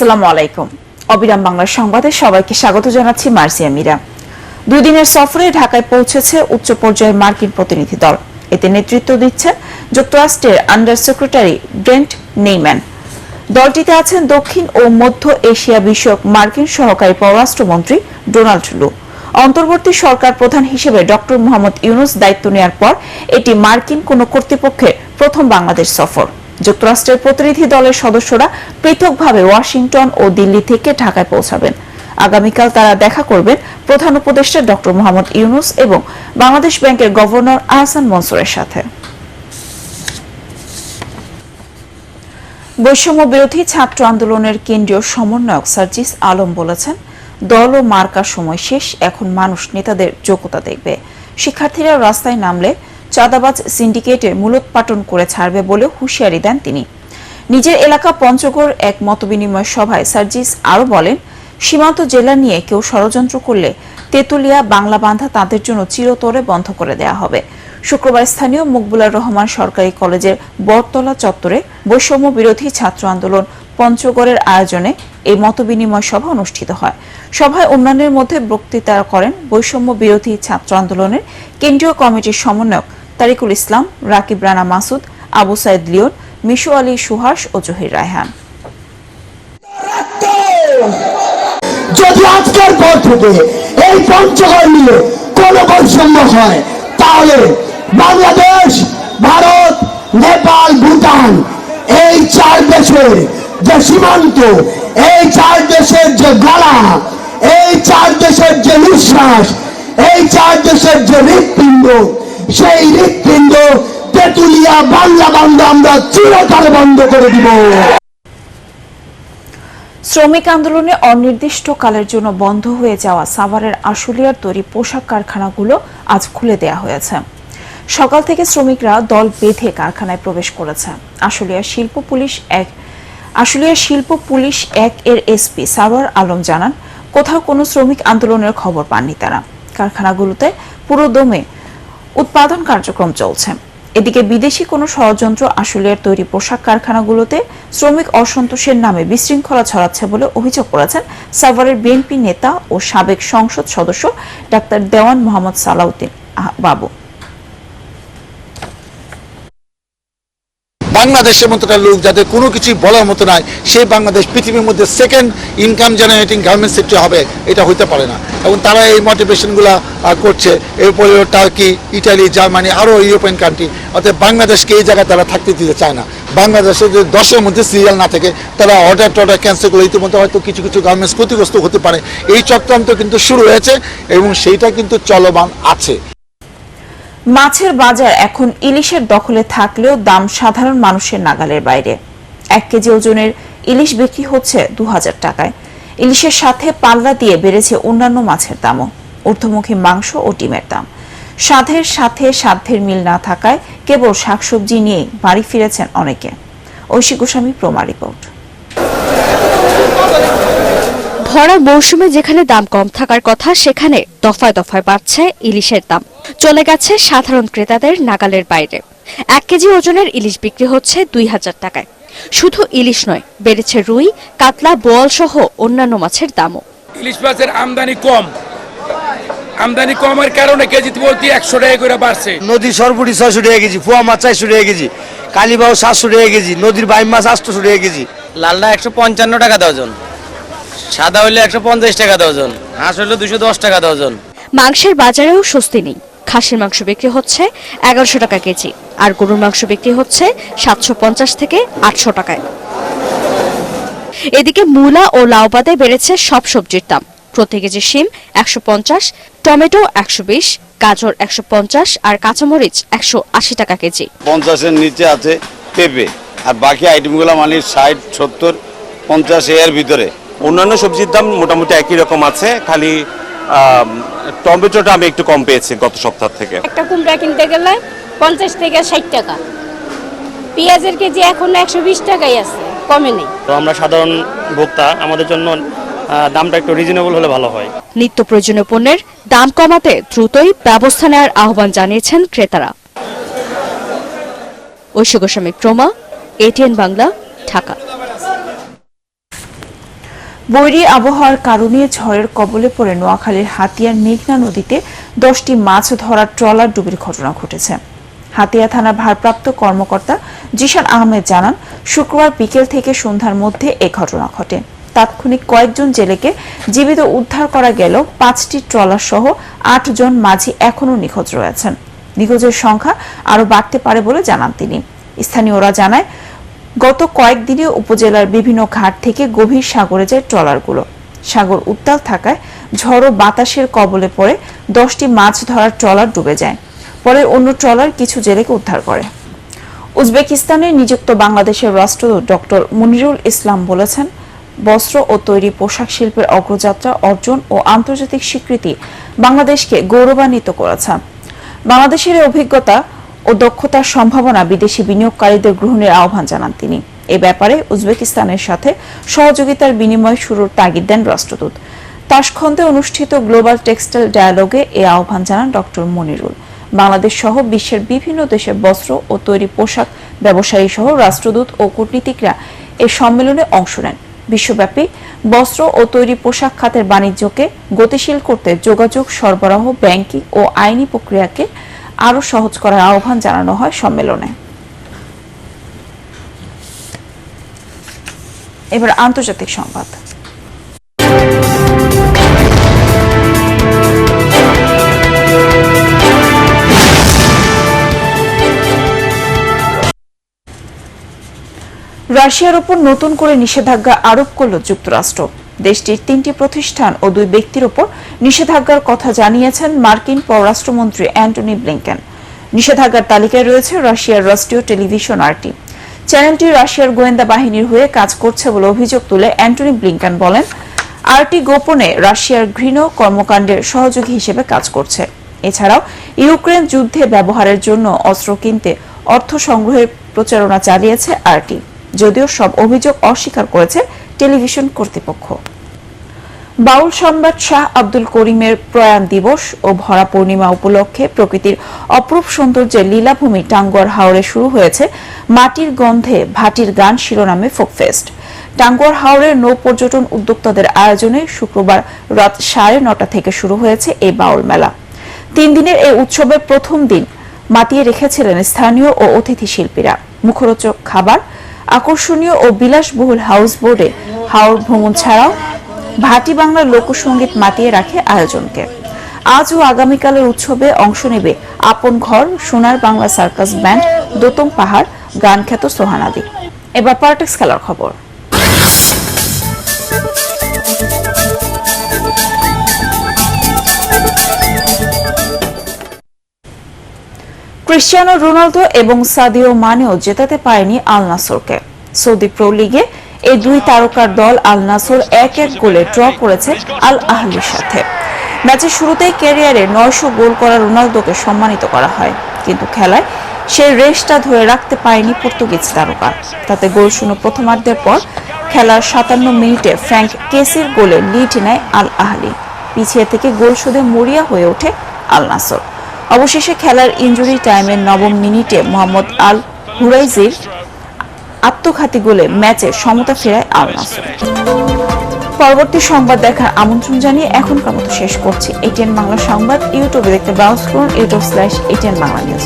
আসসালামু আলাইকুম। অবিরাম বাংলা সংবাদে সবাইকে স্বাগত জানাচ্ছি মার্সিয়া মীরা। 2 দিনের সফরে ঢাকায় পৌঁছেছে উচ্চ পর্যায়ের মার্কিন প্রতিনিধি দল। এতে নেতৃত্ব দিচ্ছেন যুক্তরাষ্ট্রের আন্ডার সেক্রেটারি ব্রেন্ট নেইম্যান। দলটিতে আছেন দক্ষিণ ও মধ্য এশিয়া বিষয়ক মার্কিন সহকারী পররাষ্ট্রমন্ত্রী ডোনাল্ড লু। অন্তর্বর্তী সরকার প্রধান হিসেবে ডক্টর মোহাম্মদ ইউনূস দায়িত্ব নেওয়ার পর এটি মার্কিন কোনো কর্তৃপক্ষের প্রথম বাংলাদেশ সফর। যুক্তরাষ্ট্রের প্রতিনিধি দলের সদস্যরা পৃথকভাবে ওয়াশিংটন ও দিল্লি থেকে ঢাকায় পৌঁছাবেন। আগামীকাল তারা দেখা করবেন প্রধান উপদেষ্টা ডক্টর মোহাম্মদ ইউনূস এবং বাংলাদেশ ব্যাংকের গভর্নর আহসান মনসুরের সাথে। বৈষম্য বিরোধী ছাত্র আন্দোলনের কেন্দ্রীয় সমন্বয়ক সার্জিস আলম বলেছেন, দল ও মার্কার সময় শেষ, এখন মানুষ নেতাদের যোগ্যতা দেখবে। শিক্ষার্থীরা রাস্তায় নামলে চাঁদাবাজ সিন্ডিকেটের মূলোৎপাটন করে ছাড়বে বলে হুঁশিয়ারি দেন তিনি। নিজের এলাকা পঞ্চগড় এক মতবিনিময় সভায় সার্জিস আরও বলেন, সীমান্ত জেলা নিয়ে কেউ ষড়যন্ত্র করলে তেতুলিয়া বাংলা বান্ধা তাদের জন্য চিরতরে বন্ধ করে দেয়া হবে। শুক্রবার স্থানীয় মকবুলার রহমান সরকারি কলেজের বটতলা চত্বরে বৈষম্য বিরোধী ছাত্র আন্দোলন পঞ্চগড়ের আয়োজনে এই মতবিনিময় সভা অনুষ্ঠিত হয়। সভায় অন্যান্যের মধ্যে বক্তৃতা করেন বৈষম্য বিরোধী ছাত্র আন্দোলনের কেন্দ্রীয় কমিটির সমন্বয়ক তারিকুল ইসলাম, রাকিব রানা মাসুদ, আবু সাইদ লিওন, মিশু আলী সুহাস ও জহির রায়হান। যদি আজকের পর থেকে এই পঞ্চগড় নিয়ে কোন বৈষম্য হয়, তাহলে বাংলাদেশ, ভারত, নেপাল, ভুটান এই 4 দেশের যে সীমান্ত, এই 4 দেশের যে গলা, এই 4 দেশের যে নিঃশ্বাস, এই 4 দেশের যে হৃৎপিণ্ড, সেই হৃৎপিণ্ড তেতুলিয়া বাংলা বান্ধা আমরা চিরতরে বন্ধ করে দিব। শ্রমিক আন্দোলনে অনির্দিষ্টকালের জন্য বন্ধ হয়ে যাওয়া সাভারের আশুলিয়ার তৈরি পোশাক কারখানাগুলো আজ খুলে দেয়া হয়েছে। সকাল থেকে শ্রমিকরা দল বেঁধে কারখানায় প্রবেশ করেছে। আশুলিয়া শিল্প পুলিশ 1 এর এসপি সারোয়ার আলম জানান, কোথাও কোনো শ্রমিক আন্দোলনের খবর পাননি তারা। কারখানাগুলোতে পুরো দমে উৎপাদন কার্যক্রম চলছে। এদিকে বিদেশি কোনো ষড়যন্ত্র আশুলিয়ার তৈরি পোশাক কারখানাগুলোতে শ্রমিক অসন্তোষের নামে বিশৃঙ্খলা ছড়াচ্ছে বলে অভিযোগ করেছেন সাভারের বিএনপি নেতা ও সাবেক সংসদ সদস্য ডাক্তার দেওয়ান মোহাম্মদ সালাউদ্দিন বাবু। বাংলাদেশের মতো একটা লোক যাদের কোনো কিছু বলার মতো নাই, সেই বাংলাদেশ পৃথিবীর মধ্যে second income generating garments sector হবে, এটা হইতে পারে না। এবং তারা এই মোটিভেশনগুলো করছে। এরপরে টার্কি, ইটালি, জার্মানি, আরও ইউরোপিয়ান কান্ট্রি, অর্থাৎ বাংলাদেশকে এই জায়গায় তারা থাকতে দিতে চায় না। বাংলাদেশে যদি 10-এর মধ্যে সিরিয়াল না থাকে, তারা অর্ডার ক্যান্সেল করে ইতিমধ্যে হয়তো কিছু কিছু গার্মেন্টস ক্ষতিগ্রস্ত হতে পারে। এই চক্রান্ত কিন্তু শুরু হয়েছে এবং সেইটা কিন্তু চলমান আছে। মাছের বাজার এখন ইলিশের দখলে থাকলেও দাম সাধারণ মানুষের নাগালের বাইরে। 1 কেজি ওজনের ইলিশ বিক্রি হচ্ছে 2000 টাকায়। ইলিশের সাথে পাল্লা দিয়ে বেড়েছে অন্যান্য মাছের দামও। ঊর্ধ্বমুখী মাংস ও ডিমের দাম। স্বাদের সাথে সাধ্যের মিল না থাকায় কেবল শাকসবজি নিয়ে বাড়ি ফিরেছেন অনেকে। ঐশী গোস্বামী প্রমা রিপোর্ট। ভরা মৌসুমে যেখানে দাম কম থাকার কথা, সেখানে দফায় দফায় বাড়ছে ইলিশের দাম। চলে গেছে সাধারণ ক্রেতাদের নাগালের বাইরে। 1 কেজি ওজনের ইলিশ বিক্রি হচ্ছে 2000 টাকায়। শুধু ইলিশ নয়, বেড়েছে রুই, কাতলা, বোয়াল সহ অন্যান্য মাছের দামও। ইলিশ মাছের আমদানি কমের কারণে কেজি প্রতি 100 টাকা করে বাড়ছে। নদীর সরপুরি 600 টাকা কেজি, ফুয়া মাছ 400 টাকা কেজি, কালীবাউ 700 টাকা কেজি, নদীর বাইম মাছ 800 টাকা কেজি। লালটা 155 টাকা ডজন, সাদা হইলে 150 টাকা ডজন, হাঁস হইলে 210 টাকা ডজন। মাংসের বাজারেও স্বস্তি নেই। খাসির মাংস বিক্রি হচ্ছে 1100 টাকা কেজি, আর গরুর মাংস বিক্রি হচ্ছে 750 থেকে 800 টাকায়। এদিকে মূলা ও লাউ বাদে বেড়েছে সব সবজির দাম। প্রতি কেজি শিম 150, টমেটো 120, গাজর 150 আর কাঁচামরিচ 180 টাকা কেজি। 50-এর নিচে আছে পেঁপে, আর বাকি আইটেমগুলো মানে 60, 70, 50 এর ভিতরে। অন্যান্য সবজির দাম মোটামুটি একই রকম আছে, খালি টমেটোটা আমি একটু কম পেয়েছি গত সপ্তাহ থেকে। একটা কুমড়া কিনতে গেলে 50 থেকে 60 টাকা, পেঁয়াজের কেজি এখন 120 টাকাই আছে, কমে নেই। তো আমরা সাধারণ ভোক্তা, আমাদের জন্য দামটা একটু রিজনেবল হলে ভালো হয়। নিত্য প্রয়োজনীয় পণ্যের দাম কমাতে দ্রুতই ব্যবস্থা নেওয়ার আহ্বান জানিয়েছেন ক্রেতারা। ঐশী গোস্বামী প্রমা, ATN বাংলা, ঢাকা। বৈরী আবহাওয়ার কারণে ঝড়ের কবলে পড়ে নোয়াখালীর হাতিয়ার মেঘনা নদীতে 10টি মাছ ধরার ট্রলার ডুবির ঘটনা ঘটেছে। হাতিয়া থানার ভারপ্রাপ্ত কর্মকর্তা জিশান আহমেদ জানান, শুক্রবার বিকেল থেকে সন্ধ্যার মধ্যে এ ঘটনা ঘটে। তাৎক্ষণিক কয়েকজন জেলেকে জীবিত উদ্ধার করা গেল। 5টি ট্রলার সহ 8 জন মাঝি এখনও নিখোঁজ রয়েছেন। নিখোঁজের সংখ্যা আরও বাড়তে পারে বলে জানান তিনি। স্থানীয়রা জানায়, গত কয়েকদিনে উপজেলার বিভিন্ন ঘাট থেকে গভীর সাগরে যায় ট্রলারগুলো। সাগর উত্তাল থাকায় ঝড় ও বাতাসের কবলে পড়ে 10টি মাছ ধরার ট্রলার ডুবে যায়। পরে অন্য ট্রলার কিছু জেলেকে উদ্ধার করে। উজবেকিস্তানে নিযুক্ত বাংলাদেশের রাষ্ট্রদূত ডক্টর মুনিরুল ইসলাম বলেছেন, বস্ত্র ও তৈরি পোশাক শিল্পের অগ্রযাত্রা অর্জন ও আন্তর্জাতিক স্বীকৃতি বাংলাদেশকে গৌরবান্বিত করেছে। বাংলাদেশের এই অভিজ্ঞতা ও দক্ষতার সম্ভাবনা বিদেশি বিনিয়োগকারীদের গ্রহণের আহ্বান জানান তিনি। এ ব্যাপারে উজবেকিস্তানের সাথে সহযোগিতার বিনিময় শুরুর তাগিদ দেন রাষ্ট্রদূত। তাশখন্দে অনুষ্ঠিত গ্লোবাল টেক্সটাইল ডায়ালগে এ আহ্বান জানান ডক্টর মনিরুল। বাংলাদেশ সহ বিশ্বের বিভিন্ন দেশের বস্ত্র ও তৈরি পোশাক ব্যবসায়ী সহ রাষ্ট্রদূত ও কূটনীতিকরা এ সম্মেলনে অংশ নেন। বিশ্বব্যাপী বস্ত্র ও তৈরি পোশাক খাতের বাণিজ্যকে গতিশীল করতে যোগাযোগ, সরবরাহ, ব্যাংকিং ও আইনি প্রক্রিয়াকে আরও সহজ করার আহ্বান জানানো হয় সম্মেলনে। এবার আন্তর্জাতিক সংবাদ। রাশিয়ার উপর নতুন করে নিষেধাজ্ঞা আরোপ করল যুক্তরাষ্ট্র। দেশটির 3টি প্রতিষ্ঠান ও 2 ব্যক্তির উপর নিষেধাজ্ঞার কথা জানিয়েছেন মার্কিন পররাষ্ট্রমন্ত্রী অ্যান্টনি ব্লিংকেন। নিষেধাজ্ঞার তালিকায় রয়েছে রাশিয়ার রাষ্ট্রীয় টেলিভিশন আরটি। চ্যানেলটি রাশিয়ার গোয়েন্দা বাহিনীর হয়ে কাজ করছে বলে অভিযোগ তুলে অ্যান্টনি ব্লিংকেন বলেন, আরটি গোপনে রাশিয়ার ঘৃণ্য কর্মকাণ্ডের সহযোগী হিসেবে কাজ করছে। এছাড়াও ইউক্রেন যুদ্ধে ব্যবহারের জন্য অস্ত্র কিনতে অর্থ সংগ্রহের প্রচারণা চালিয়েছে আরটি, যদিও সব অভিযোগ অস্বীকার করেছে টেলিভিশন কর্তৃপক্ষ। বাউল সম্রাট শাহ আব্দুল করিমের প্রয়াণ দিবস ও ভরা পূর্ণিমা উপলক্ষে প্রকৃতির অপরূপ সৌন্দর্যের লীলাভূমি টাঙ্গুয়ার হাওরে শুরু হয়েছে মাটির গন্ধে ভাটির গান শিরোনামে ফোকফেস্ট। টাঙ্গুয়ার হাওরের নৌ পর্যটন উদ্যোক্তাদের আয়োজনে শুক্রবার রাত 9:30 থেকে শুরু হয়েছে এই বাউল মেলা। 3 দিনের এই উৎসবের প্রথম দিন মাতিয়ে রেখেছিলেন স্থানীয় ও অতিথি শিল্পীরা। মুখরোচক খাবার, আকর্ষণীয় ও বিলাসবহুল হাউস বোটে হাওর ভ্রমণ ছাড়াও ভাটি বাংলার লোকসঙ্গীত মাতিয়ে রাখে আয়োজনকে। আজ ও আগামীকালের উৎসবে অংশ নেবে আপন ঘর, সোনার বাংলা সার্কাস ব্যান্ড, দোতম পাহাড়, গান খ্যাত সোহানাদি। এবার পলিটিক্স খেলার খবর। ক্রিস্টিয়ানো রোনালদো এবং সাদিও মানেও জেতাতে পারেনি আল নাসরকে। সৌদি প্রো লিগে এই 2 তারকার দল আল নাসর 1-1 গোলে ড্র করেছে আল আহলির সাথে। ম্যাচের শুরুতেই ক্যারিয়ারে 900 গোল করা রোনালদোকে সম্মানিত করা হয়, কিন্তু খেলায় সেই রেসটা ধরে রাখতে পারেনি পর্তুগিজ তারকা। তাতে গোলশূন্য প্রথমার্ধের পর খেলার 57 মিনিটে ফ্র্যাঙ্ক কেসির গোলে লিড নেয় আল আহলি। পিছিয়ে থেকে গোল শোধে মরিয়া হয়ে ওঠে আল নাসর। অবশেষে খেলার ইনজুরি টাইমের 9 মিনিটে মোহাম্মদ আল হুরাইজির আত্মঘাতী গোলে ম্যাচে সমতা ফেরায় আল নাসর। পরবর্তী সংবাদ দেখার আমন্ত্রণ জানিয়ে এখনকার মতো শেষ করছি। ATN বাংলা সংবাদ ইউটিউবে দেখতে ব্রাউজ করুন youtube/ATN বাংলা নিউজ।